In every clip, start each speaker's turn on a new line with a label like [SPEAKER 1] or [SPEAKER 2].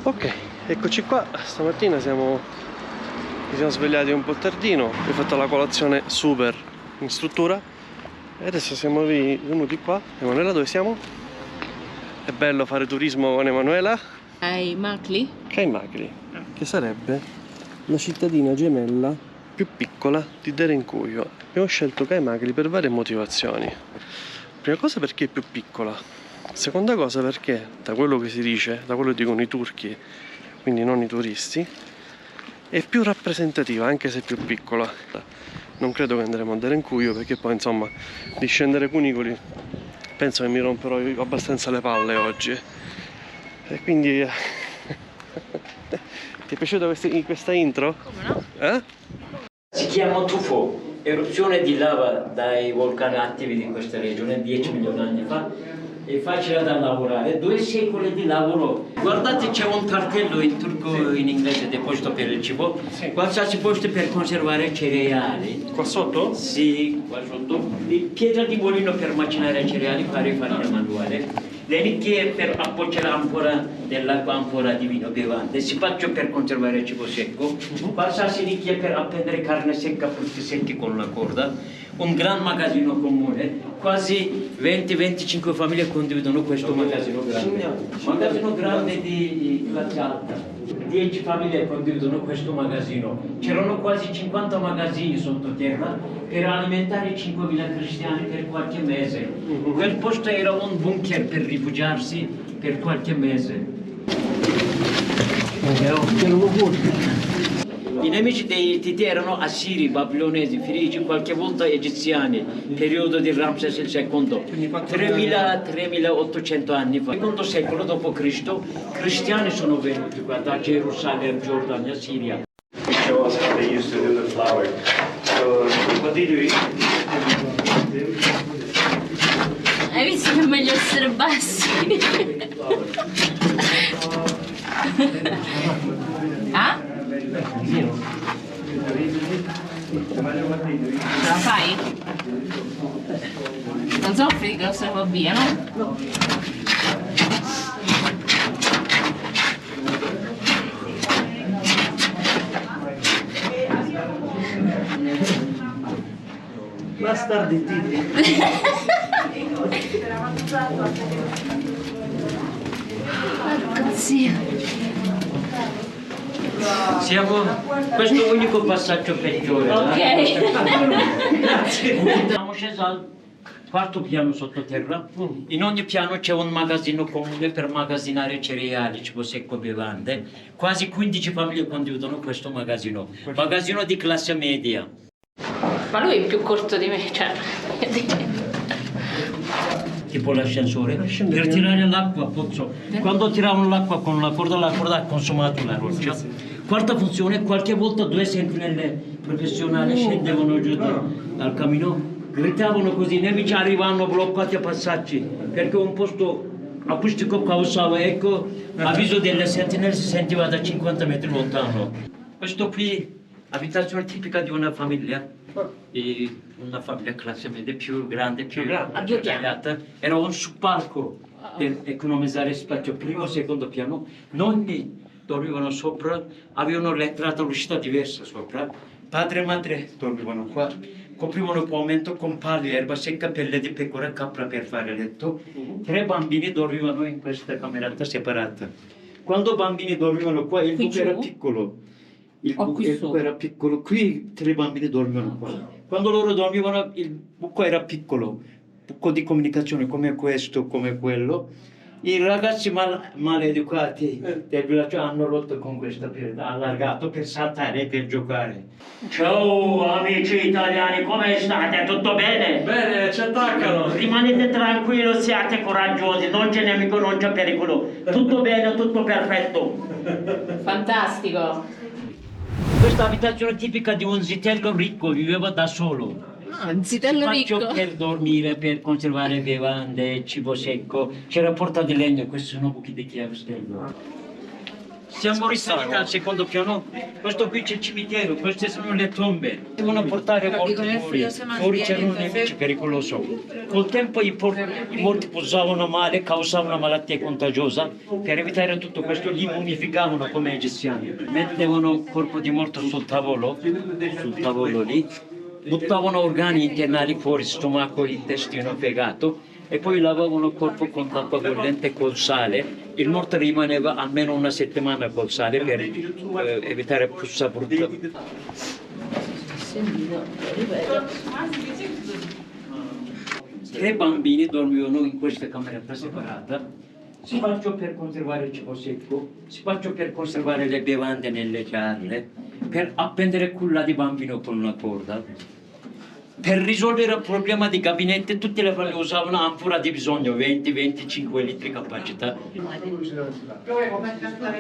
[SPEAKER 1] Ok, eccoci qua. Stamattina ci siamo svegliati un po' tardino. Ho fatto la colazione super in struttura e adesso siamo venuti qua. Emanuela, dove siamo? È bello fare turismo con Emanuela.
[SPEAKER 2] Ai Macli?
[SPEAKER 1] Kaimagli, che sarebbe la cittadina gemella più piccola di Derinkuyu. Abbiamo scelto Kaimagli per varie motivazioni. Prima cosa perché è più piccola. Seconda cosa perché, da quello che si dice, da quello che dicono i turchi, quindi non i turisti, è più rappresentativa anche se è più piccola. Non credo che andremo a Derinkuyu perché poi insomma di scendere Cunicoli penso che mi romperò abbastanza le palle oggi. E quindi ti è piaciuta questa intro?
[SPEAKER 2] Come no?
[SPEAKER 1] Eh?
[SPEAKER 3] Si chiama tufo, eruzione di lava dai vulcani attivi di questa regione 10 milioni di anni fa. È facile da lavorare, 2 secoli di lavoro. Guardate, c'è un cartello in turco e in inglese, deposito per il cibo,
[SPEAKER 1] Sì.
[SPEAKER 3] qualsiasi posto per conservare cereali.
[SPEAKER 1] Qua sotto?
[SPEAKER 3] Sì, qua sotto. Pietra di mulino per macinare cereali, fare farina manuale. Le nicchie per appoggiare l'ampora dell'acqua, ampora di vino bevande, spaccio per conservare il cibo secco, qualsiasi nicchie per appendere carne secca, frutti secchi con la corda, un gran magazzino comune, quasi 20-25 famiglie condividono questo magazzino grande. Magazzino grande di classe alta. 10 famiglie condividono questo magazzino. C'erano quasi 50 magazzini sottoterra per alimentare 5.000 cristiani per qualche mese. Quel posto era un bunker per rifugiarsi per qualche mese. I nemici dei Hittiti erano assiri, babilonesi, frigi, qualche volta egiziani, periodo di Ramses II, 3.800 anni fa. Secondo secolo d.C., cristiani sono venuti qua da Gerusalemme, Giordania, Siria.
[SPEAKER 4] Show us how they used to do the flour. So, what did you eat?
[SPEAKER 2] Hai visto che è meglio essere bassi? Ah? Ce la fai? Non soffri di claustrofobia, no? No.
[SPEAKER 1] Bastardi tigri.
[SPEAKER 2] Porco zio.
[SPEAKER 3] Questo è l'unico passaggio peggiore.
[SPEAKER 2] Ok.
[SPEAKER 3] Grazie. Siamo scesi al quarto piano sottoterra. In ogni piano c'è un magazzino comune per magazzinare cereali, cibo secco, bevande. Quasi 15 famiglie condividono questo magazzino. Magazzino di classe media.
[SPEAKER 2] Ma lui è più corto di me, cioè.
[SPEAKER 3] Tipo l'ascensore, per tirare l'acqua, pozzo. Quando tiravano l'acqua con la corda ha consumato la roccia. Quarta funzione, qualche volta 2 sentinelle professionali scendevano giù dal cammino, gridavano così, i nemici arrivavano bloccati a passaggi, perché un posto acustico causava eco, avviso delle sentinelle si sentiva da 50 metri lontano. Questo qui, abitazione tipica di una famiglia classe media più grande, più dettagliata. Era un subpalco per economizzare spazio, primo e secondo piano. Nonni dormivano sopra, avevano l'entrata e l'uscita diversa sopra. Padre e madre dormivano qua, coprivano il pavimento con pali, erba secca, pelle di pecora e capra per fare letto. 3 bambini dormivano in questa camerata separata. Quando i bambini dormivano qua, il buco era piccolo. Il buco era piccolo, qui 3 bambini dormivano qua. Quando loro dormivano il buco era piccolo, buco di comunicazione come questo, come quello. I ragazzi maleducati del villaggio hanno rotto con questa pietra, allargato per saltare e per giocare. Ciao amici italiani, come state? Tutto bene?
[SPEAKER 1] Bene, ci attaccano.
[SPEAKER 3] Rimanete tranquilli, siate coraggiosi, non c'è nemico, non c'è pericolo. Tutto bene, tutto perfetto.
[SPEAKER 2] Fantastico.
[SPEAKER 3] Questa abitazione tipica di un zitello ricco, viveva da solo.
[SPEAKER 2] Ah, un zitello
[SPEAKER 3] Spazio
[SPEAKER 2] ricco.
[SPEAKER 3] per dormire, per conservare bevande, cibo secco. C'era porta di legno, questi sono buchi di chiavistello. Siamo risaliti al secondo piano, questo qui c'è il cimitero, queste sono le tombe. Devono portare morti fuori, fuori c'erano nemici pericolosi. Col tempo i morti posavano male, causavano malattie contagiose. Per evitare tutto questo li mummificavano come egiziani. Mettevano il corpo di morto sul tavolo lì, buttavano organi internali fuori, stomaco, intestino, fegato, e poi lavavano il corpo con l'acqua bollente e col sale. Il morto rimaneva almeno una settimana col sale per evitare puzza brutta. Tre bambini dormivano in questa cameretta separata. Spazio per conservare il cibo secco, spazio per conservare le bevande nelle giarre, per appendere culla di bambino con una corda. Per risolvere il problema di gabinetto tutte le famiglie usavano ampora di bisogno, 20-25 litri capacità.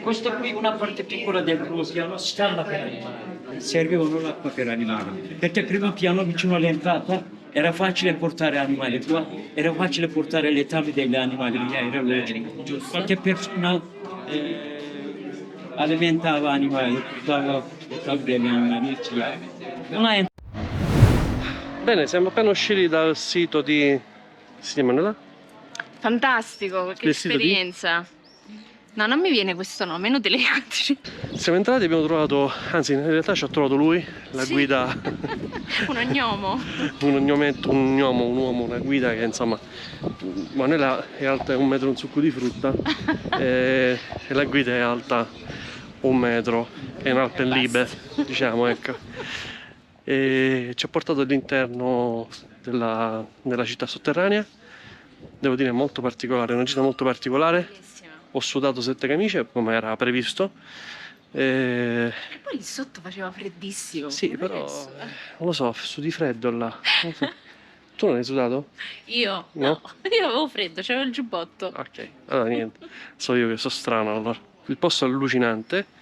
[SPEAKER 3] Questa qui è una parte piccola del primo piano, stalla per animali. Servivano l'acqua per animali. Perché il primo piano vicino all'entrata era facile portare animali qua, era facile portare le tame degli animali, era logico. Qualche persona alimentava animali, portava le tame degli animali. Non
[SPEAKER 1] Bene, siamo appena usciti dal sito di... Si chiama Manuela?
[SPEAKER 2] Fantastico, che
[SPEAKER 1] Del sito di?
[SPEAKER 2] esperienza. No, non mi viene questo nome, inutile che continui.
[SPEAKER 1] Siamo entrati e abbiamo trovato, anzi in realtà ci ha trovato lui, la
[SPEAKER 2] Sì.
[SPEAKER 1] guida,
[SPEAKER 2] Un ognomo.
[SPEAKER 1] un uomo, una guida che insomma, Manuela è alta 1 metro e un succo di frutta e la guida è alta 1 metro e un Alpenlibe, diciamo, ecco. E ci ha portato all'interno della città sotterranea, devo dire molto particolare, una gita molto particolare.
[SPEAKER 2] Bellissima.
[SPEAKER 1] Ho sudato 7 camicie come era previsto.
[SPEAKER 2] E poi lì sotto faceva freddissimo.
[SPEAKER 1] Sì,
[SPEAKER 2] Come
[SPEAKER 1] però
[SPEAKER 2] adesso?
[SPEAKER 1] non lo so, su di freddo là. Non so. Tu non hai sudato?
[SPEAKER 2] Io?
[SPEAKER 1] No?
[SPEAKER 2] Io avevo freddo, c'avevo il giubbotto.
[SPEAKER 1] Ok, allora niente, so io che sono strano allora. Il posto è allucinante.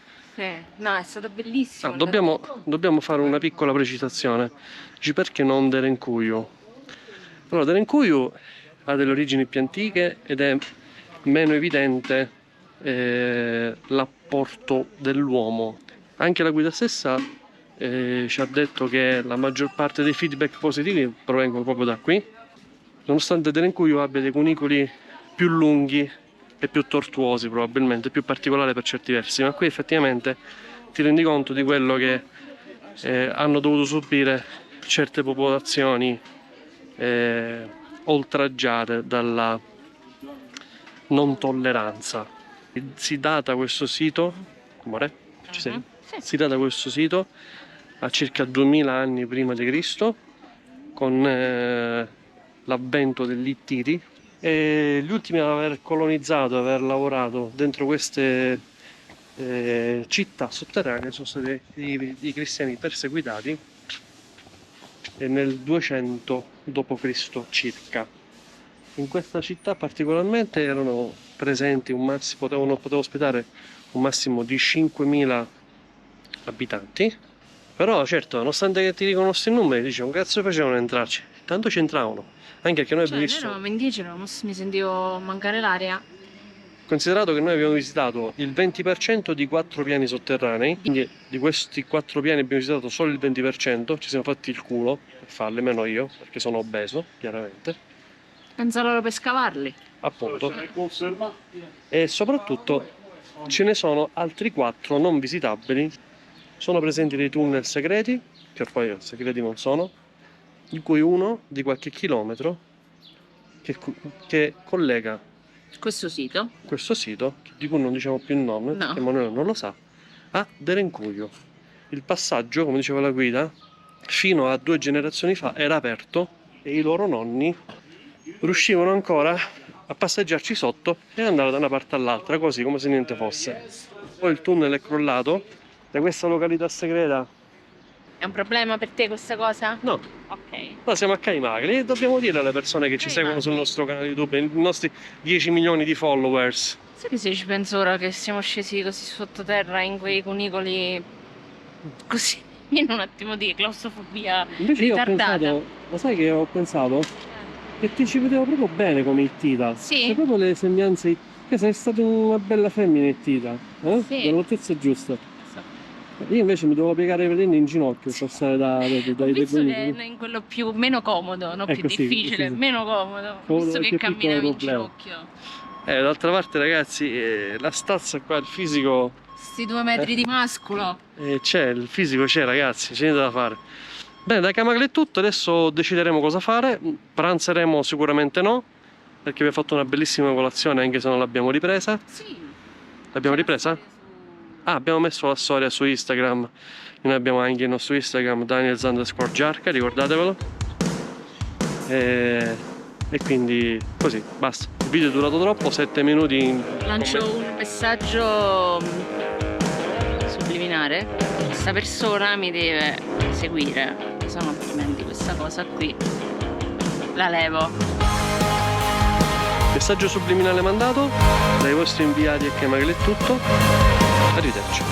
[SPEAKER 2] No, è stato bellissimo.
[SPEAKER 1] Dobbiamo fare una piccola precisazione. Dici perché non Derinkuyu? Allora, Derinkuyu ha delle origini più antiche ed è meno evidente l'apporto dell'uomo. Anche la guida stessa ci ha detto che la maggior parte dei feedback positivi provengono proprio da qui, nonostante Derinkuyu abbia dei cunicoli più lunghi e più tortuosi, probabilmente più particolari per certi versi, ma qui effettivamente ti rendi conto di quello che hanno dovuto subire certe popolazioni oltraggiate dalla non tolleranza. Si data questo sito, amore, ci sei?
[SPEAKER 2] Sì.
[SPEAKER 1] Si data questo sito a circa 2000 anni prima di Cristo, con l'avvento degli Ittiti, e gli ultimi ad aver colonizzato, ad aver lavorato dentro queste città sotterranee sono stati i cristiani perseguitati nel 200 d.C. circa. In questa città particolarmente erano presenti poteva ospitare un massimo di 5.000 abitanti, però certo, nonostante che ti dicono i nostri numeri, dice un cazzo facevano entrarci, tanto ci entravano, anche perché noi abbiamo
[SPEAKER 2] Noi
[SPEAKER 1] visto,
[SPEAKER 2] eravamo in 10, mi sentivo mancare l'aria.
[SPEAKER 1] considerato che noi abbiamo visitato il 20% di 4 piani sotterranei, quindi di questi 4 piani abbiamo visitato solo il 20%, ci siamo fatti il culo per farli, meno io, perché sono obeso, chiaramente,
[SPEAKER 2] Pensa loro per scavarli.
[SPEAKER 1] appunto, e soprattutto ce ne sono altri 4 non visitabili, sono presenti dei tunnel segreti, che poi segreti non sono, di cui uno di qualche chilometro che collega
[SPEAKER 2] Questo sito?
[SPEAKER 1] questo sito, di cui non diciamo più il nome,
[SPEAKER 2] No.
[SPEAKER 1] perché Manuela non lo sa, a Derinkuyu. Il passaggio, come diceva la guida, fino a 2 generazioni fa era aperto e i loro nonni riuscivano ancora a passeggiarci sotto e andare da una parte all'altra, così come se niente fosse. Poi il tunnel è crollato da questa località segreta.
[SPEAKER 2] È un problema per te questa cosa?
[SPEAKER 1] No,
[SPEAKER 2] Ok.
[SPEAKER 1] no, siamo a Caimagri e dobbiamo dire alle persone che ci seguono sul nostro canale YouTube, i nostri 10 milioni di followers.
[SPEAKER 2] Sai che se ci penso ora che siamo scesi così sottoterra in quei cunicoli così, in un attimo di claustrofobia
[SPEAKER 1] Invece io ho
[SPEAKER 2] ritardata.
[SPEAKER 1] pensato, lo sai che ho pensato? Che ti ci vedevo proprio bene come Ittita.
[SPEAKER 2] Sì?
[SPEAKER 1] C'è proprio le sembianze Che sei stata una bella femminettita, eh?
[SPEAKER 2] Sì.
[SPEAKER 1] Dall'altezza giusta. Io invece mi dovevo piegare i piedi in ginocchio per passare
[SPEAKER 2] Ho
[SPEAKER 1] dai
[SPEAKER 2] visto che
[SPEAKER 1] due.
[SPEAKER 2] è in quello più meno comodo, non più
[SPEAKER 1] Ecco, sì,
[SPEAKER 2] difficile,
[SPEAKER 1] sì, sì.
[SPEAKER 2] meno comodo,
[SPEAKER 1] Comodo
[SPEAKER 2] visto
[SPEAKER 1] perché
[SPEAKER 2] che
[SPEAKER 1] è piccolo
[SPEAKER 2] camminavi in
[SPEAKER 1] problema.
[SPEAKER 2] ginocchio.
[SPEAKER 1] D'altra parte ragazzi, la stazza qua, il fisico,
[SPEAKER 2] Sti 2 metri di mascolo.
[SPEAKER 1] c'è, il fisico c'è ragazzi, c'è niente da fare. Bene, da Camagli è tutto, adesso decideremo cosa fare, pranzeremo sicuramente no, perché abbiamo fatto una bellissima colazione anche se non l'abbiamo ripresa.
[SPEAKER 2] Sì.
[SPEAKER 1] L'abbiamo
[SPEAKER 2] C'è la
[SPEAKER 1] ripresa?
[SPEAKER 2] storia su-
[SPEAKER 1] Ah, abbiamo messo la storia su Instagram, noi abbiamo anche il nostro Instagram Daniels_Giarca, ricordatevelo. E quindi così, basta. Il video è durato troppo, 7 minuti in...
[SPEAKER 2] Lancio un messaggio subliminare. Questa persona mi deve seguire. Sono altrimenti questa cosa qui la levo.
[SPEAKER 1] Messaggio subliminale mandato dai vostri inviati a Camagli è tutto. Arrivederci.